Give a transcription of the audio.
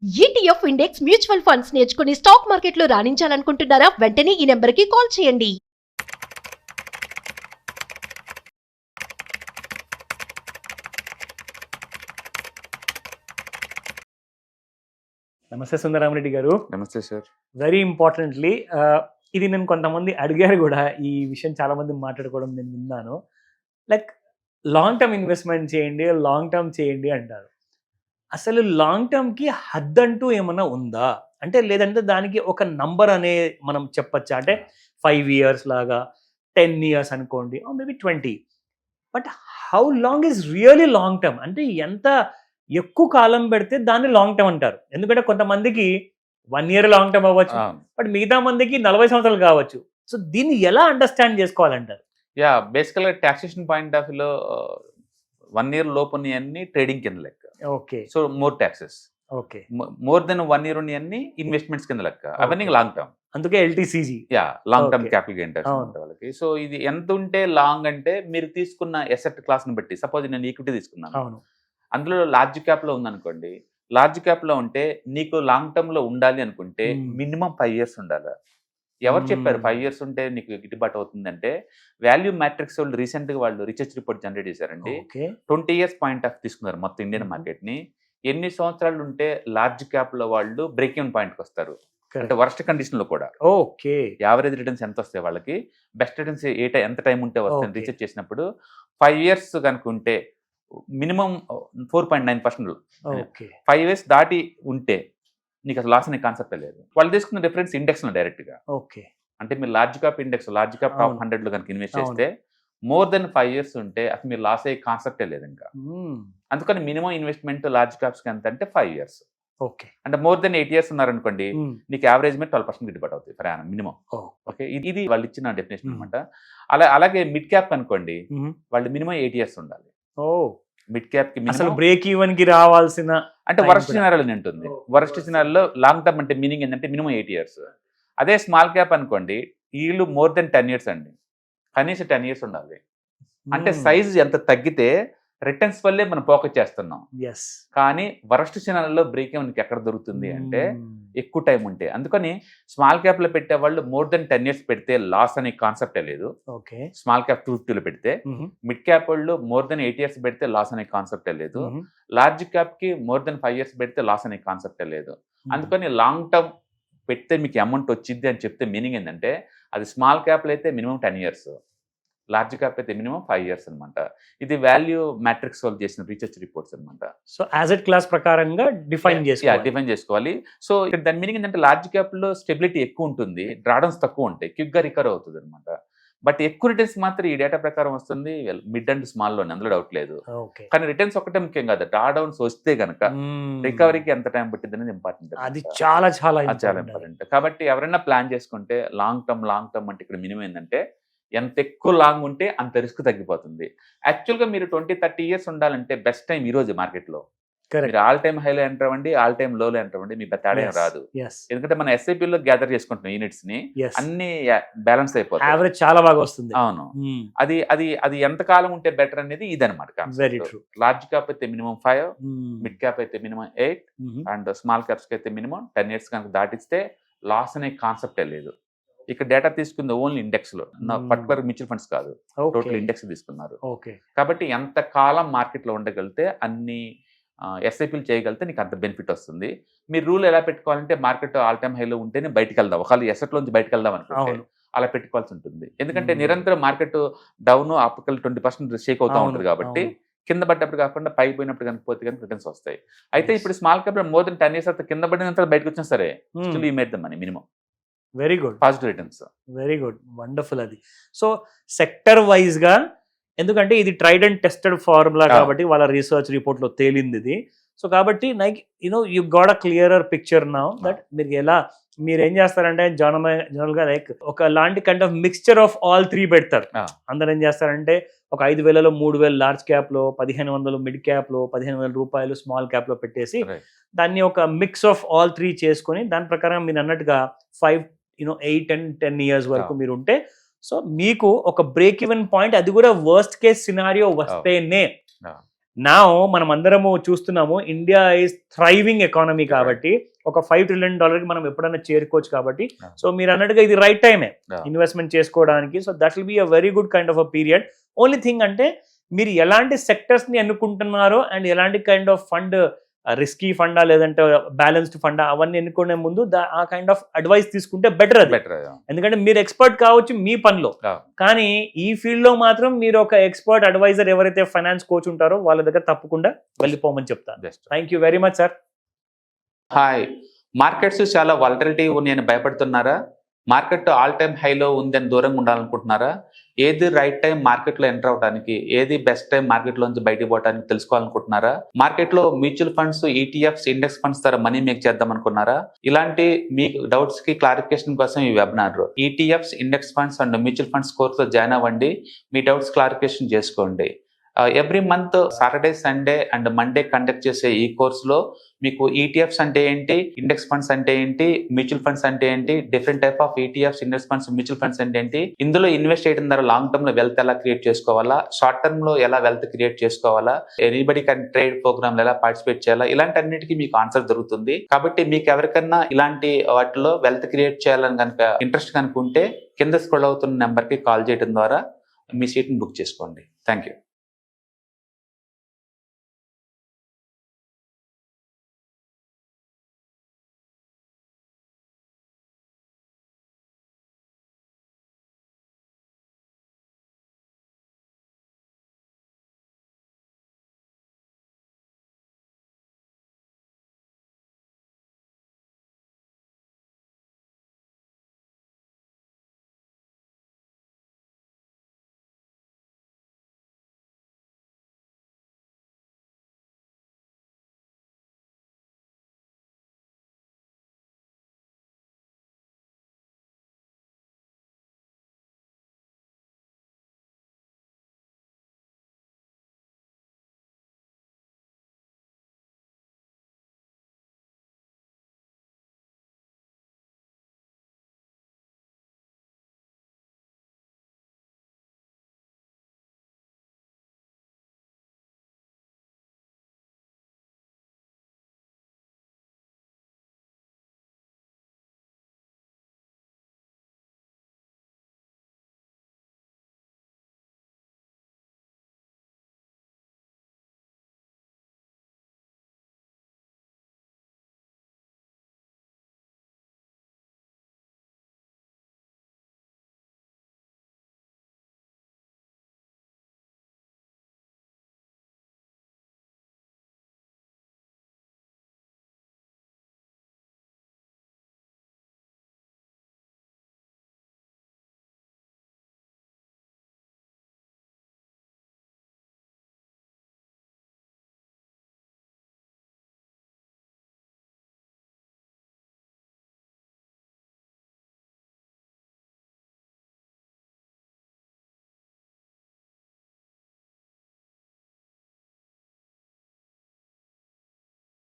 ETF index mutual funds నేర్చుకుని stock మార్కెట్లో రాణించాలనుకుంటున్నారా? వెంటనే ఈ నెంబర్కి కాల్ చేయండి. నమస్తే సుందరామరెడ్డి గారు. నమస్తే సార్. వెరీ ఇంపార్టెంట్లీ ఇది నేను కొంతమంది అడిగారు కూడా, ఈ విషయం చాలా మంది మాట్లాడుకోవడం నేను విన్నాను. లైక్ లాంగ్ టర్మ్ ఇన్వెస్ట్మెంట్ చేయండి, లాంగ్ టర్మ్ చేయండి అంటారు. అసలు లాంగ్ టర్మ్కి హద్దు అంటూ ఏమన్నా ఉందా? అంటే లేదంటే దానికి ఒక నంబర్ అనే మనం చెప్పచ్చా? అంటే 5 years లాగా, 10 years అనుకోండి, maybe 20. But how long is really long term? అంటే ఎంత ఎక్కువ కాలం పెడితే దాన్ని లాంగ్ టర్మ్ అంటారు. ఎందుకంటే కొంతమందికి 1 year లాంగ్ టర్మ్ అవ్వచ్చు, బట్ మిగతా మందికి 40 సంవత్సరాలు కావచ్చు. సో దీన్ని ఎలా అండర్స్టాండ్ చేసుకోవాలంటారు? బేసికల్గా టాక్సేషన్ పాయింట్ ఆఫ్ వ్యూలో 1 year లోపు అన్ని ట్రేడింగ్ కింద లెక్క. Okay. So more taxes. Okay. More than 1 year అన్ని ఇన్వెస్ట్మెంట్స్ కింద లెక్క. అవన్నీ లాంగ్ టర్మ్. అందుకే LTCG. Long term capital gain tax వాళ్ళకి. సో ఇది ఎంత ఉంటే లాంగ్ అంటే మీరు తీసుకున్న ఎసెట్ క్లాస్ ని బట్టి. సపోజ్ నేను ఈక్విటీ తీసుకున్నాను, అందులో లార్జ్ క్యాప్ లో ఉందనుకోండి. లార్జ్ క్యాప్ లో ఉంటే నీకు లాంగ్ టర్మ్ లో ఉండాలి అనుకుంటే మినిమం 5 years ఉండాలి. ఎవరు చెప్పారు 5 years ఉంటే నీకు గిట్టుబాటు అవుతుందంటే? వాల్యూ మ్యాట్రిక్స్ వాళ్ళు రీసెంట్ గా వాళ్ళు రీసెర్చ్ రిపోర్ట్ జనరేట్ చేశారండి. 20 years పాయింట్ ఆఫ్ తీసుకున్నారు మొత్తం ఇండియన్ మార్కెట్ ని. ఎన్ని సంవత్సరాలు ఉంటే లార్జ్ క్యాప్ లో వాళ్ళు బ్రేక్ ఈవెన్ పాయింట్ కి వస్తారు, అంటే వర్స్ట్ కండిషన్ లో కూడా. ఓకే. యావరేజ్ రిటర్న్స్ ఎంత వస్తాయి వాళ్ళకి, బెస్ట్ రిటర్న్స్ ఎంత టైం ఉంటే వస్తాయి రీసెర్చ్ చేసినప్పుడు 5 years కనుక ఉంటే మినిమం 4.9%. 5 years దాటి ఉంటే నీకు అసలు లాస్ అనే కాన్సెప్ట్ లేదు. వాళ్ళు తీసుకున్న డిఫరెన్స్ ఇండెక్స్ లో డైరెక్ట్ గా. ఓకే. అంటే మీరు large cap index, large cap top 100 లో కనుక ఇన్వెస్ట్ చేస్తే మోర్ దెన్ 5 years ఉంటే అసలు మీరు లాస్ అయ్యే కాన్సెప్టే లేదు ఇంకా. అందుకని మినిమం ఇన్వెస్ట్మెంట్ లార్జ్ క్యాప్స్ కి ఎంత అంటే 5 years. ఓకే. అంటే మోర్ దెన్ 8 years ఉన్నారనుకోండి, నీకు యావరేజ్ మీద 12% గిట్టుబాటు అవుతుంది ఫర్ యానం మినిమం. ఓకే. ఇది వాళ్ళు ఇచ్చిన డెఫినేషన్ అనమాట. అలాగే మిడ్ క్యాప్ అనుకోండి, వాళ్ళు మినిమం 8 years ఉండాలి. మిడ్ క్యాప్ కి అసలు బ్రేక్ ఈవెన్ కి రావాల్సిన, అంటే వరస్ట్ సినారియోలో ఉంటుంది. వరస్ట్ సినారియోలో లాంగ్ టర్మ్ అంటే మీనింగ్ ఏంటంటే మినిమం 8 years. అదే స్మాల్ క్యాప్ అనుకోండి, వీళ్ళు మోర్ దెన్ 10 years అండి. కనీసం 10 years ఉండాలి. అంటే సైజ్ ఎంత తగ్గితే రిటర్న్స్ వల్లే మనం ఫోకస్ చేస్తున్నాం. కానీ వరస్ట్ సినారియోలో బ్రేక్ ఈవెన్ ఎక్కడ దొరుకుతుంది అంటే ఎక్కువ టైం ఉంటే. అందుకని స్మాల్ క్యాప్ లో పెట్టే వాళ్ళు మోర్ దెన్ 10 years పెడితే లాస్ అనే కాన్సెప్టే లేదు. స్మాల్ క్యాప్ 250 లో పెడితే. మిడ్ క్యాప్ వాళ్ళు మోర్ దెన్ 8 years పెడితే లాస్ అనే కాన్సెప్టే లేదు. లార్జ్ క్యాప్ కి మోర్ దెన్ 5 years పెడితే లాస్ అనే కాన్సెప్టే లేదు. అందుకని లాంగ్ టర్మ్ పెడితే మీకు అమౌంట్ వచ్చింది అని చెప్తే మీనింగ్ ఏంటంటే, అది స్మాల్ క్యాప్లో అయితే మినిమం 10 years, లార్జ్ క్యాప్ అయితే మినిమం 5 years అనమాట. ఇది వాల్యూ మ్యాట్రిక్స్ వాళ్ళు చేసిన రీసెర్చ్ రిపోర్ట్స్ అనమాట. సో యాసెట్ క్లాస్ ప్రకారంగా డిఫైన్ చేసుకోవాలి. సో ఇక్కడ దాని మీనింగ్ ఏంటంటే, లార్జ్ క్యాప్ లో స్టెబిలిటీ ఎక్కువ ఉంటుంది, డ్రాడౌన్స్ తక్కువ ఉంటాయి, క్విక్ గా రికవర్ అవుతుంది అనమాట. బట్ ఎక్కువ రిటర్న్స్ మాత్రం ఈ డేటా ప్రకారం వస్తుంది మిడ్ అండ్ స్మాల్ లోనే, అందులో డౌట్ లేదు. కానీ రిటర్న్స్ ఒకటే ముఖ్యం కాదు, డ్రాడౌన్స్ వస్తే గనక రికవరీకి ఎంత టైం పట్టింది అనేది ఇంపార్టెంట్. అది చాలా చాలా ఇంపార్టెంట్. కాబట్టి ఎవరైనా ప్లాన్ చేసుకుంటే లాంగ్ టర్మ్ అంటే ఇక్కడ మినిమం ఏంటంటే, ఎంత ఎక్కువ లాంగ్ ఉంటే అంత రిస్క్ తగ్గిపోతుంది. యాక్చువల్గా మీరు 20-30 years ఉండాలంటే బెస్ట్ టైం ఈ రోజు మార్కెట్లో. మీరు ఆల్ టైమ్ హైలో ఎంటర్ అవ్వండి, ఆల్ టైమ్ లోలో ఎంటర్ అవ్వండి, మీ తేడా రాదు. ఎందుకంటే మన ఎస్ఐపిలో గ్యాదర్ చేసుకుంటున్నాం యూనిట్స్ ని, అన్ని బ్యాలెన్స్ అయిపోతాయి, యావరేజ్ చాలా బాగా వస్తుంది. అవును. అది ఎంత కాలం ఉంటే బెటర్ అనేది ఇదనమాట. లార్జ్ క్యాప్ అయితే మినిమం 5, మిడ్ క్యాప్ అయితే మినిమం 8, అండ్ స్మాల్ క్యాప్స్ కి అయితే మినిమం 10 years కనుక దాటిస్తే లాస్ అనే కాన్సెప్టే లేదు. ఇక్కడ డేటా తీసుకుంది ఓన్లీ ఇండెక్స్ లో, పర్టికులర్ మ్యూచువల్ ఫండ్స్ కాదు, టోటల్ ఇండెక్స్ తీసుకున్నారు. కాబట్టి ఎంత కాలం మార్కెట్ లో ఉండగలిగితే అన్ని ఎస్ఐపీలు చేయగలిగితే నీకు అంత బెనిఫిట్ వస్తుంది. మీరు రూల్ ఎలా పెట్టుకోవాలంటే, మార్కెట్ ఆల్ టైమ్ హైలో ఉంటేనే బయటకు వెళ్దాం, ఒకవేళ ఎసెట్ లోంచి బయటకు వెళ్దాం అనుకుంటే అలా పెట్టుకోవాల్సి ఉంటుంది. ఎందుకంటే నిరంతరం మార్కెట్ డౌన్ అప్పటికల్ 20% షేక్ అవుతా ఉంటుంది. కాబట్టి కింద పడ్డప్పుడు కాకుండా పై పోయినప్పుడు కనుక పోతే కనుక రిటర్న్స్ వస్తాయి. అయితే ఇప్పుడు small cap more than 10 years అయితే కింద పడినంత బయటకు వచ్చినా సరే still you made the money minimum. Very good. Positive returns. Very good, wonderful. అది సో సెక్టర్ వైజ్ గా, ఎందుకంటే ఇది ట్రైడ్ అండ్ టెస్టెడ్ ఫార్ములా కాబట్టి వాళ్ళ రీసెర్చ్ రిపోర్ట్ లో తేలింది ఇది. సో కాబట్టి like you got a clearer picture now that మీరు ఏం చేస్తారంటే జనరల్ గా లైక్ ఒక లాంటి kind of mixture of all 3 పెడతారు. అందరు ఏం చేస్తారంటే ఒక 5,000 3,000 లార్జ్ క్యాప్ లో, 1,500 మిడ్ క్యాప్ లో, 1,500 రూపాయలు స్మాల్ క్యాప్ లో పెట్టేసి దాన్ని ఒక మిక్స్ ఆఫ్ ఆల్ 3 చేసుకొని దాని ప్రకారం మీరు అన్నట్టుగా 8 and 10 years వరకు మీరు ఉంటే, సో మీకు ఒక బ్రేక్ ఈవెన్ పాయింట్, అది కూడా వర్స్ట్ కేస్ సినారియో వస్తేనే నా మనం అందరము చూస్తున్నాము, ఇండియా ఈజ్ థ్రైవింగ్ ఎకానమీ కాబట్టి ఒక $5 trillion కి మనం ఎప్పుడైనా చేరుకోవచ్చు కాబట్టి, సో మీరు అన్నట్టుగా ఇది రైట్ టైమే ఇన్వెస్ట్మెంట్ చేసుకోవడానికి. So that will be a very good kind of a period. Only thing అంటే మీరు ఎలాంటి సెక్టర్స్ ని ఎన్నుకుంటున్నారో అండ్ ఎలాంటి kind of fund, risky funda లేదంటే బ్యాలెన్స్డ్ ఫండా, అవన్నీ ఎన్నుకునే ముందు ఆ కైండ్ ఆఫ్ అడ్వైస్ తీసుకుంటే బెటర్ అది. ఎందుకంటే మీరు ఎక్స్పర్ట్ కావచ్చు మీ పనిలో, కానీ ఈ ఫీల్డ్ లో మాత్రం మీరు ఒక ఎక్స్పర్ట్ అడ్వైజర్ ఎవరైతే ఫైనాన్స్ కోచ్ ఉంటారో వాళ్ళ దగ్గర తప్పకుండా వెళ్ళిపోమని చెప్తాను. Thank you very much sir. Hi, markets చాలా వాలటిలిటీ నేను భయపడుతున్నారా? మార్కెట్ ఆల్ టైమ్ హైలో ఉందని దూరంగా ఉండాలనుకుంటున్నారా? ఏది రైట్ టైం మార్కెట్లో ఎంటర్ అవడానికి, ఏది బెస్ట్ టైం మార్కెట్లోంచి బయటకు పోవడానికి తెలుసుకోవాలనుకుంటున్నారా? మార్కెట్లో mutual funds, ETFs, index funds ద్వారా మనీ మేక్ చేద్దాం అనుకున్నారా? ఇలాంటి మీ డౌట్స్ కి క్లారిఫికేషన్ కోసం ఈ webinar. ETFs, index funds and mutual funds కోర్సులో జాయిన్ అవ్వండి. మీ డౌట్స్ క్లారిఫికేషన్ చేసుకోండి. Every month Saturday, Sunday and Monday conduct చేసే ఈ కోర్సులో మీకు ఈటీఎఫ్స్ అంటే ఏంటి, ఇండెక్స్ ఫండ్స్ అంటే ఏంటి, మ్యూచువల్ ఫండ్స్ అంటే ఏంటి, different type of ETFs, index funds, mutual funds అంటే ఏంటి, ఇందులో ఇన్వెస్ట్ చేయడం ద్వారా లాంగ్ టర్మ్ లో వెల్త్ ఎలా క్రియేట్ చేసుకోవాలా, షార్ట్ టర్మ్ లో ఎలా వెల్త్ క్రియేట్ చేసుకోవాలా, ఎనీబడి కెన్ ట్రేడ్ ప్రోగ్రామ్ ఎలా పార్టిసిపేట్ చేయాలా, ఇలాంటి అన్నిటికీ మీకు ఆన్సర్ దొరుకుతుంది. కాబట్టి మీకు ఎవరికన్నా ఇలాంటి వాటిలో వెల్త్ క్రియేట్ చేయాలని కనుక ఇంట్రెస్ట్ కనుక ఉంటే కింద స్క్రోల్ అవుతున్న నెంబర్ కి కాల్ చేయడం ద్వారా మీ సీట్ ని బుక్ చేసుకోండి. Thank you.